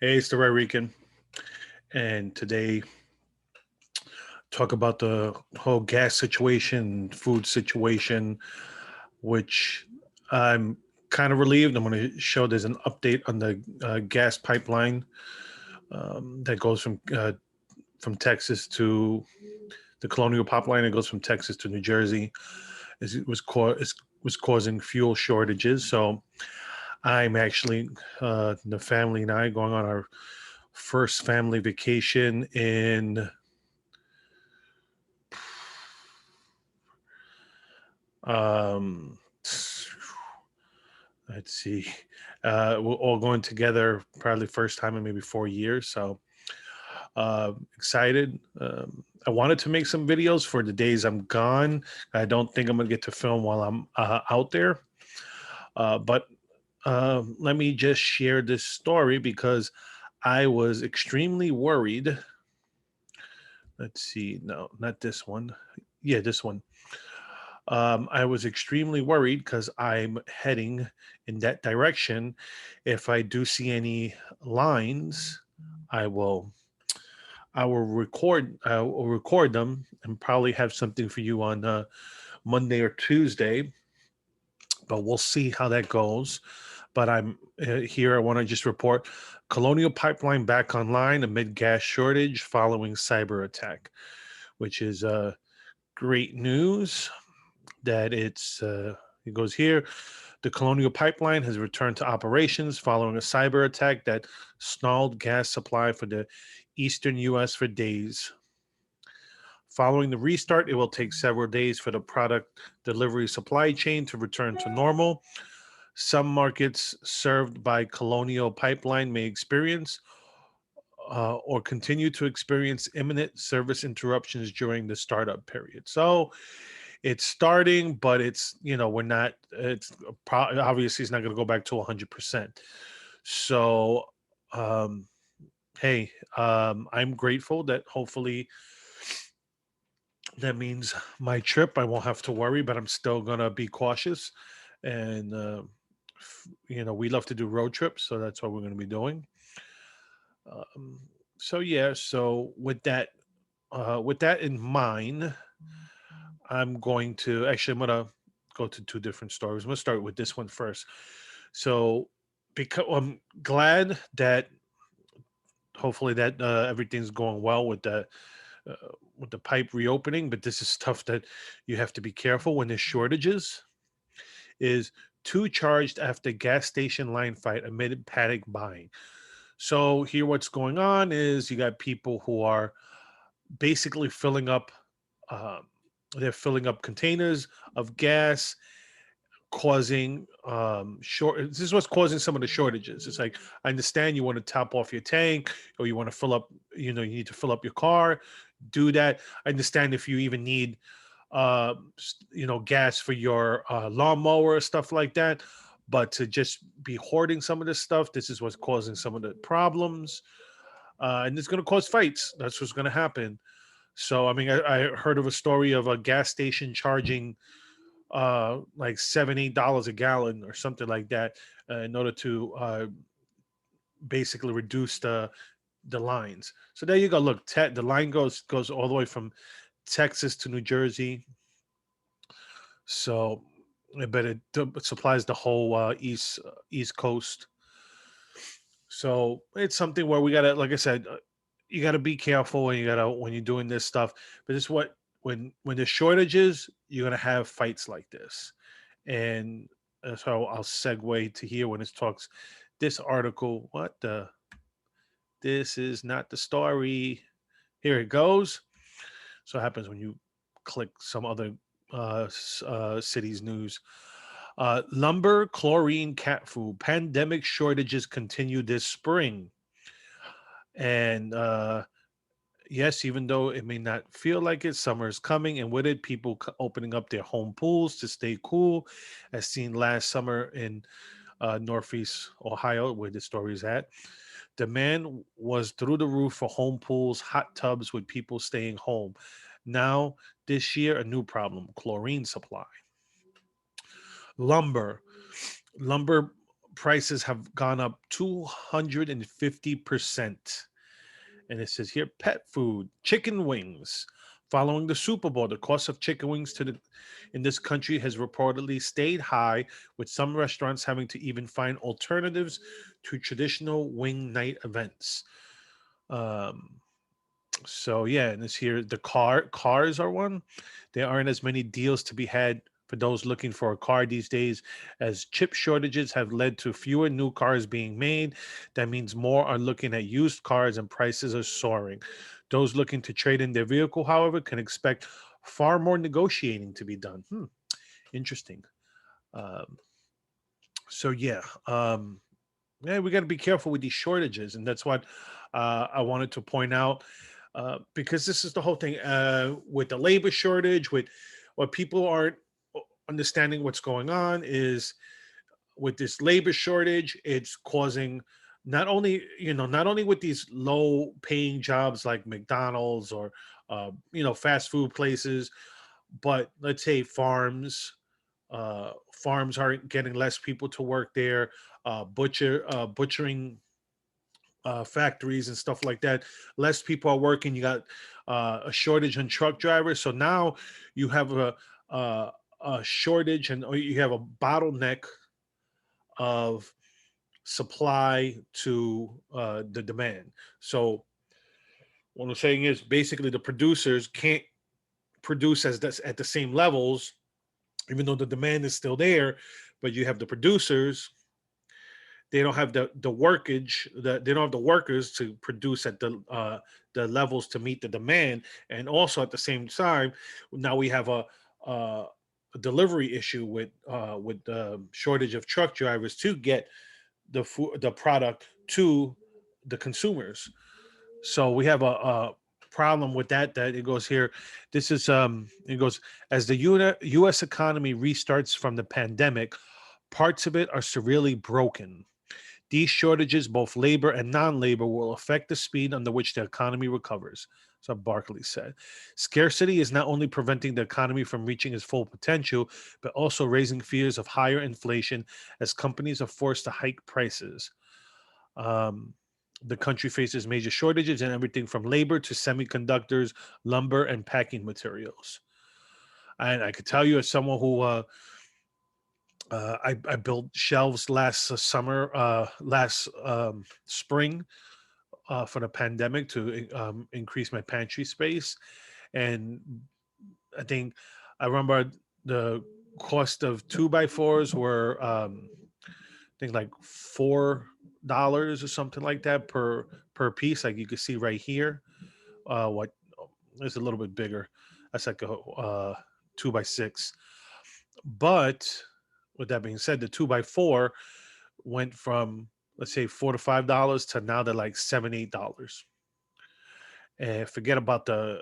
Hey, it's the Red Rican, and today talk about the whole gas situation, food situation, which I'm kind of relieved. I'm going to show there's an update on the gas pipeline that goes from Texas to the Colonial Pipeline. It goes from Texas to New Jersey. It was causing fuel shortages. So I'm actually the family and I going on our first family vacation in Um, let's see. We're all going together probably first time in maybe 4 years. So excited. I wanted to make some videos for the days I'm gone. I don't think I'm gonna get to film while I'm out there. But let me just share this story because I was extremely worried. Let's see. No, not this one. Yeah, this one. I was extremely worried because I'm heading in that direction. If I do see any lines, I will I will record them and probably have something for you on Monday or Tuesday. But we'll see how that goes. But I'm here. I want to just report Colonial Pipeline back online amid gas shortage following cyber attack, which is great news that it goes here. The Colonial Pipeline has returned to operations following a cyber attack that stalled gas supply for the eastern U.S. for days. Following the restart, it will take several days for the product delivery supply chain to return to normal. Some markets served by Colonial Pipeline may experience or continue to experience imminent service interruptions during the startup period. So it's starting, but we're not. Obviously it's not going to go back to 100%. So, um, hey, I'm grateful that hopefully that means my trip I won't have to worry, but I'm still gonna be cautious. And we love to do road trips, so that's what we're going to be doing. Um, so yeah, so with that in mind, I'm gonna go to two different stories. I'm gonna start with this one first. So because I'm glad that hopefully that everything's going well uh, with the pipe reopening, but this is stuff that you have to be careful when there's shortages. Is two charged after gas station line fight amid panic buying. So here, what's going on is you got people who are basically filling up. Um, they're filling up containers of gas, causing short. This is what's causing some of the shortages. It's like I understand you want to top off your tank or you want to fill up. You need to fill up your car. Do that. I understand if you even need gas for your lawnmower, stuff like that. But to just be hoarding some of this stuff, this is what's causing some of the problems. And it's going to cause fights. That's what's going to happen. So, I mean, I heard of a story of a gas station charging like $7, $8 a gallon or something like that in order to basically reduce the lines. So there you go. Look, the line goes all the way from Texas to New Jersey. So, but it supplies the whole East Coast. So it's something where we gotta, like I said, you gotta be careful when you're doing this stuff. But it's what when there's shortages, you're gonna have fights like this, and so I'll segue to here when it talks. This article, what the? This is not the story. Here it goes. So it happens when you click some other city's news. Lumber, chlorine, cat food. Pandemic shortages continue this spring. And yes, even though it may not feel like it, summer is coming. And with it, people opening up their home pools to stay cool, as seen last summer in Northeast Ohio, where the story is at. Demand was through the roof for home pools, hot tubs with people staying home. Now, this year, a new problem: chlorine supply. Lumber. Lumber prices have gone up 250%. And it says here pet food, chicken wings. Following the Super Bowl, the cost of chicken wings in this country has reportedly stayed high, with some restaurants having to even find alternatives to traditional wing night events. Um, so yeah, and it's here the cars are one. There aren't as many deals to be had for those looking for a car these days, as chip shortages have led to fewer new cars being made. That means more are looking at used cars and prices are soaring. Those looking to trade in their vehicle, however, can expect far more negotiating to be done. Interesting. Um, so yeah, yeah, we got to be careful with these shortages, and that's what I wanted to point out, because this is the whole thing with the labor shortage. With what people aren't understanding what's going on is with this labor shortage, it's causing not only with these low paying jobs like McDonald's or fast food places, but let's say farms are getting less people to work there. Butchering factories and stuff like that. Less people are working. You got a shortage in truck drivers. So now you have a, a shortage and or you have a bottleneck of supply to the demand. So what I'm saying is basically the producers can't produce at the same levels, even though the demand is still there. But you have the producers, they don't have the workage, they don't have the workers to produce at the levels to meet the demand. And also at the same time, now we have a delivery issue with the shortage of truck drivers to get the product to the consumers. So we have a problem with that it goes here. This is it goes, as the US economy restarts from the pandemic, parts of it are severely broken. These shortages, both labor and non-labor, will affect the speed under which the economy recovers. So Barkley said. Scarcity is not only preventing the economy from reaching its full potential, but also raising fears of higher inflation as companies are forced to hike prices. Um, the country faces major shortages in everything from labor to semiconductors, lumber, and packing materials. And I could tell you, as someone who I built shelves last summer, last spring, for the pandemic to increase my pantry space. And I think I remember the cost of 2x4s were, I think like $4 or something like that per piece. Like you can see right here, what it's a little bit bigger. That's like a 2x6. But with that being said, the 2x4 went from, let's say, $4 to $5 to now they're like $7, $8. And forget about the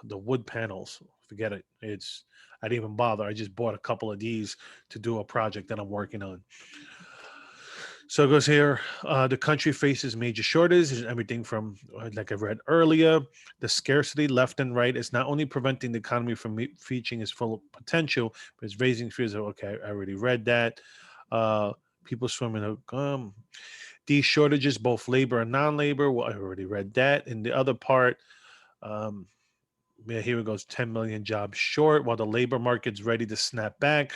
wood panels. Forget it. I didn't even bother. I just bought a couple of these to do a project that I'm working on. So it goes here. The country faces major shortages, everything from, like I read earlier, the scarcity left and right is not only preventing the economy from reaching its full potential, but it's raising fears of, okay, I already read that. Uh, People swimming. These shortages, both labor and non-labor, well, I already read that. And the other part, um, yeah, here it goes, 10 million jobs short. While the labor market's ready to snap back,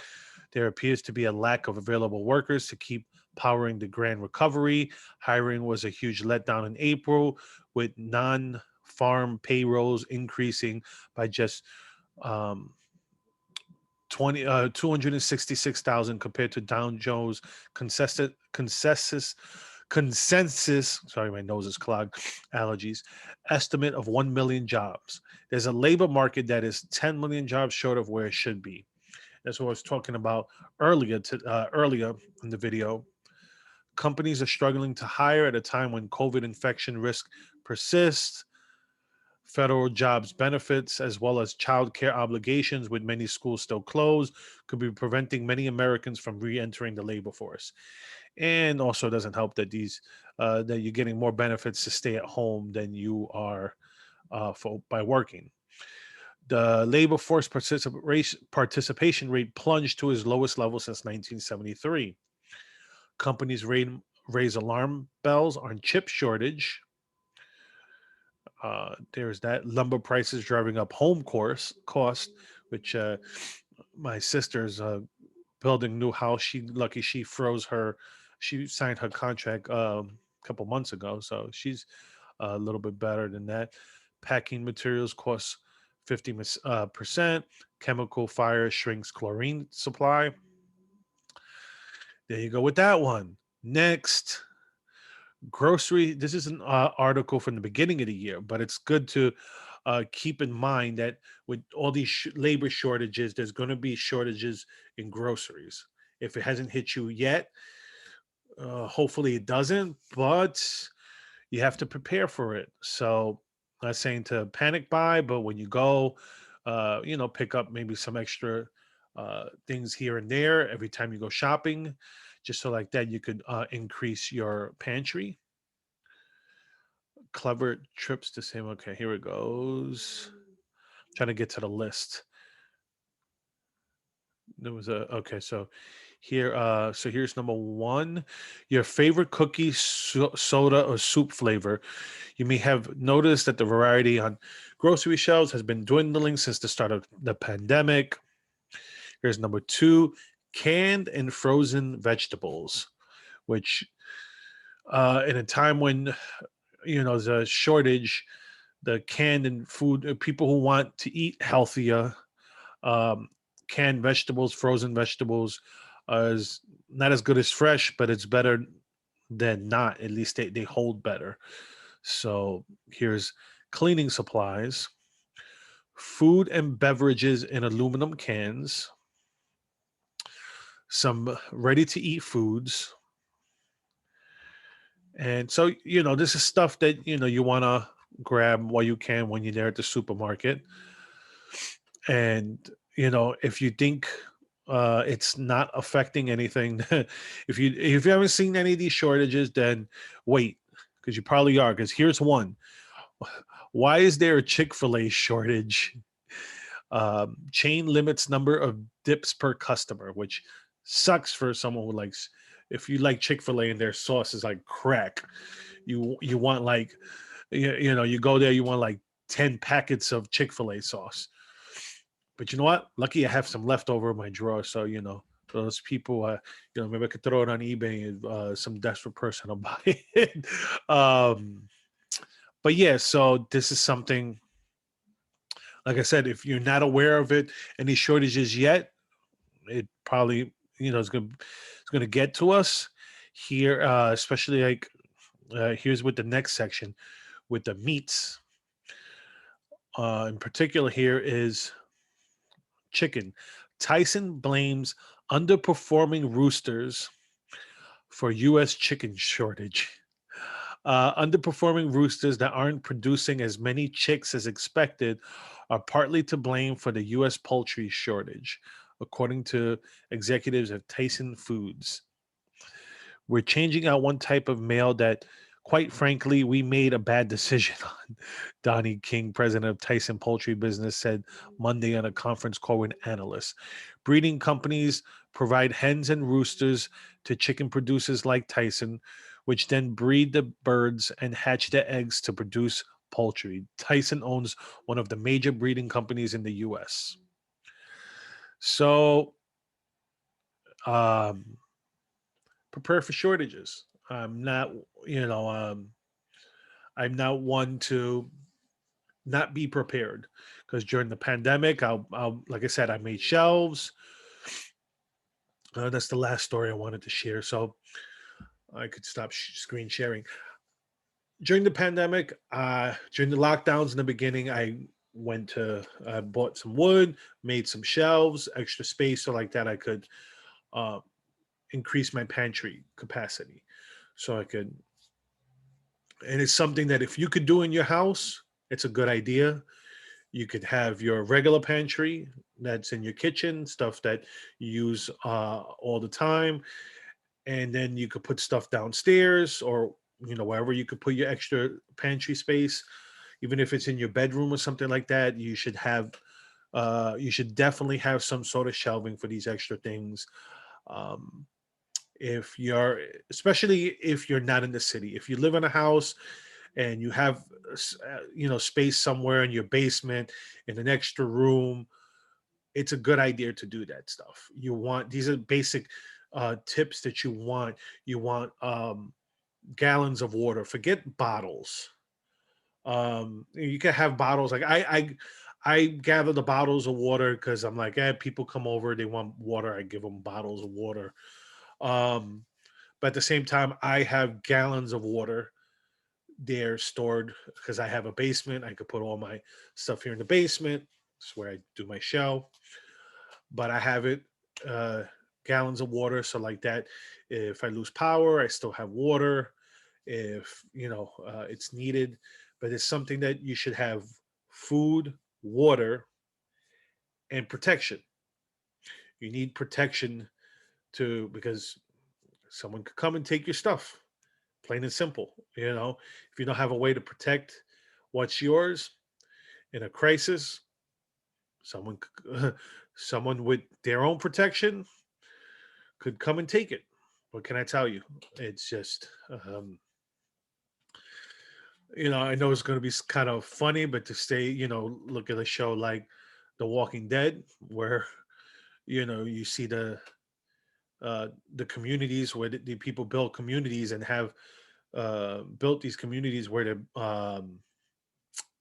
there appears to be a lack of available workers to keep powering the grand recovery. Hiring was a huge letdown in April, with non-farm payrolls increasing by just um, 266,000 compared to Dow Jones consensus, sorry, my nose is clogged, allergies, estimate of 1 million jobs. There's a labor market that is 10 million jobs short of where it should be. That's what I was talking about earlier in the video. Companies are struggling to hire at a time when COVID infection risk persists. Federal jobs benefits, as well as child care obligations, with many schools still closed, could be preventing many Americans from re-entering the labor force. And also, it doesn't help that that you're getting more benefits to stay at home than you are by working. The labor force participation rate plunged to its lowest level since 1973. Companies raise alarm bells on chip shortage. There's that. Lumber prices driving up home course cost, which my sister's building new house. She froze her. She signed her contract a couple months ago, so she's a little bit better than that. Packing materials costs 50%. Chemical fire shrinks chlorine supply. There you go with that one. Next, grocery. This is an article from the beginning of the year, but it's good to keep in mind that with all these labor shortages, there's going to be shortages in groceries. If it hasn't hit you yet, hopefully it doesn't, but you have to prepare for it. So, not saying to panic buy, but when you go, pick up maybe some extra things here and there every time you go shopping, just so like that you could increase your pantry. Clever trips to same. Okay, here it goes. Trying to get to the list. There was a okay, so here's number one. Your favorite cookie, soda, or soup flavor. You may have noticed that the variety on grocery shelves has been dwindling since the start of the pandemic. Here's number two: canned and frozen vegetables, which in a time when there's a shortage, the canned and food people who want to eat healthier, um, canned vegetables, frozen vegetables, is not as good as fresh, but it's better than not. At least they hold better. So here's cleaning supplies, food and beverages in aluminum cans, some ready to eat foods. And so, this is stuff that, you want to grab while you can when you're there at the supermarket. And, if you think it's not affecting anything, if you haven't seen any of these shortages, then wait, because you probably are. Because here's one. Why is there a Chick-fil-A shortage? Chain limits number of dips per customer, which sucks for someone who likes. If you like Chick-fil-A and their sauce is like crack, you want like you go there, you want like 10 packets of Chick-fil-A sauce. But you know what? Lucky I have some left over in my drawer, so those people, maybe I could throw it on eBay and some desperate person will buy it. um, but yeah, so this is something. Like I said, if you're not aware of it, any shortages yet, it probably it's gonna get to us here, especially like here's with the next section with the meats. In particular, here is chicken. Tyson blames underperforming roosters for U.S. chicken shortage. Underperforming roosters that aren't producing as many chicks as expected are partly to blame for the U.S. poultry shortage, according to executives of Tyson Foods. We're changing out one type of male that, quite frankly, we made a bad decision on. Donnie King, president of Tyson Poultry Business, said Monday on a conference call with analysts. Breeding companies provide hens and roosters to chicken producers like Tyson, which then breed the birds and hatch the eggs to produce poultry. Tyson owns one of the major breeding companies in the U.S. So, um, prepare for shortages. You know, um, I'm not one to not be prepared because during the pandemic, like I said, I made shelves. That's the last story I wanted to share. So I could stop screen sharing. During the pandemic, during the lockdowns in the beginning, I bought some wood, made some shelves, extra space, so like that I could uh, increase my pantry capacity. So I could, and it's something that if you could do in your house, it's a good idea. You could have your regular pantry that's in your kitchen, stuff that you use all the time, and then you could put stuff downstairs or wherever you could put your extra pantry space, even if it's in your bedroom or something like that. You should definitely have some sort of shelving for these extra things. Um, if you're, especially if you're not in the city. If you live in a house and you have space somewhere in your basement, in an extra room, it's a good idea to do that stuff. You want, these are basic tips that you want. You want gallons of water. Forget bottles. You can have bottles. Like I gather the bottles of water because I'm like, people come over, they want water. I give them bottles of water. Um, but at the same time, I have gallons of water there stored because I have a basement. I could put all my stuff here in the basement. That's where I do my show. But I have it uh, gallons of water. So like that, if I lose power, I still have water. If it's needed, but it's something that you should have: food, water, and protection. You need protection to because someone could come and take your stuff. Plain and simple. If you don't have a way to protect what's yours in a crisis, someone someone with their own protection could come and take it. What can I tell you? It's just I know it's going to be kind of funny, but to stay, look at a show like The Walking Dead, where you see the communities where the people build communities and have built these communities where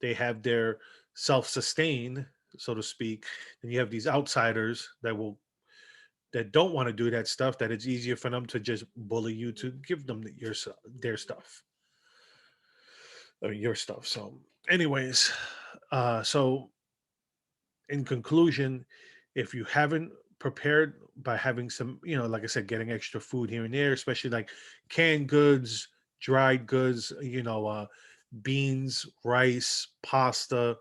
they have their self-sustain, so to speak. And you have these outsiders that don't want to do that stuff. That it's easier for them to just bully you to give them their stuff, or your stuff. So, anyways, so in conclusion, if you haven't prepared by having some, like I said, getting extra food here and there, especially like canned goods, dried goods, beans, rice, pasta,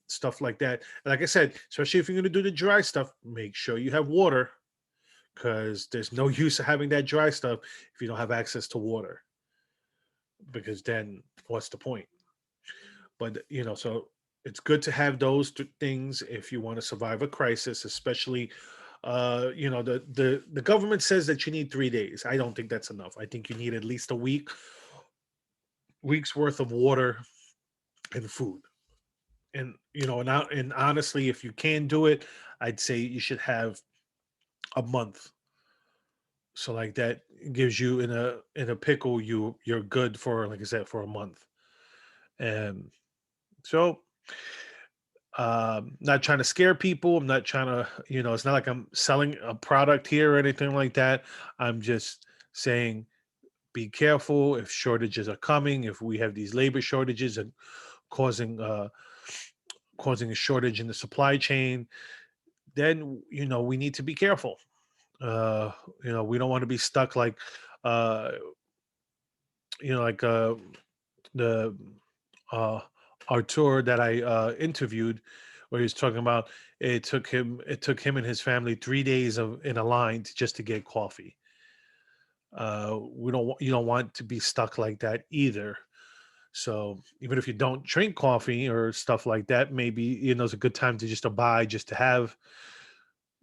stuff like that. And like I said, especially if you're going to do the dry stuff, make sure you have water, because there's no use of having that dry stuff if you don't have access to water, because then what's the point? But so it's good to have those things if you want to survive a crisis, especially the government says that you need 3 days. I don't think that's enough. I think you need at least a week's worth of water and food. And and honestly, if you can do it, I'd say you should have a month. So like that gives you, in a pickle, you're good for, like I said, for a month. And so, not trying to scare people. I'm not trying to, it's not like I'm selling a product here or anything like that. I'm just saying, be careful if shortages are coming. If we have these labor shortages and causing causing a shortage in the supply chain, then we need to be careful. uh we don't want to be stuck like uh like the uh Artur that I interviewed, where he's talking about, it took him and his family 3 days of in a line just to get coffee. We don't you don't want to be stuck like that either. So even if you don't drink coffee or stuff like that, maybe it's a good time to just to buy, just to have,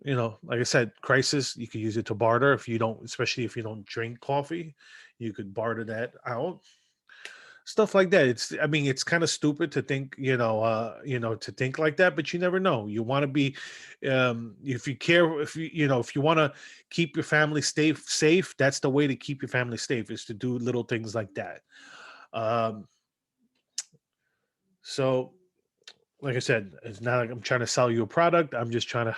like I said, crisis. You could use it to barter if you don't, especially if you don't drink coffee, you could barter that out, stuff like that. I mean, it's kind of stupid to think, to think like that, but you never know. You want to be, if you care, if you want to keep your family safe, that's the way to keep your family safe, is to do little things like that. Um, so, like I said, it's not like I'm trying to sell you a product. I'm just trying to,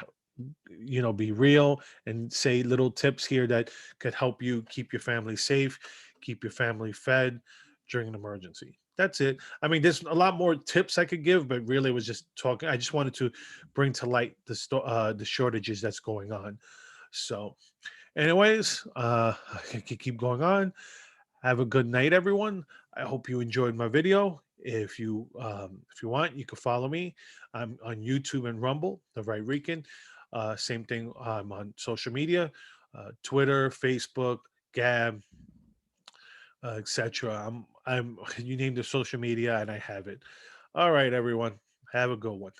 be real and say little tips here that could help you keep your family safe, keep your family fed during an emergency. That's it. I mean, there's a lot more tips I could give, but really, it was just talking. I just wanted to bring to light the shortages that's going on. So, anyways, I could keep going on. Have a good night, everyone. I hope you enjoyed my video. If you want, you can follow me. I'm on YouTube and Rumble, the Right Rican. Same thing. I'm on social media, Twitter, Facebook, Gab, etc. I'm. You name the social media, and I have it. All right, everyone. Have a good one.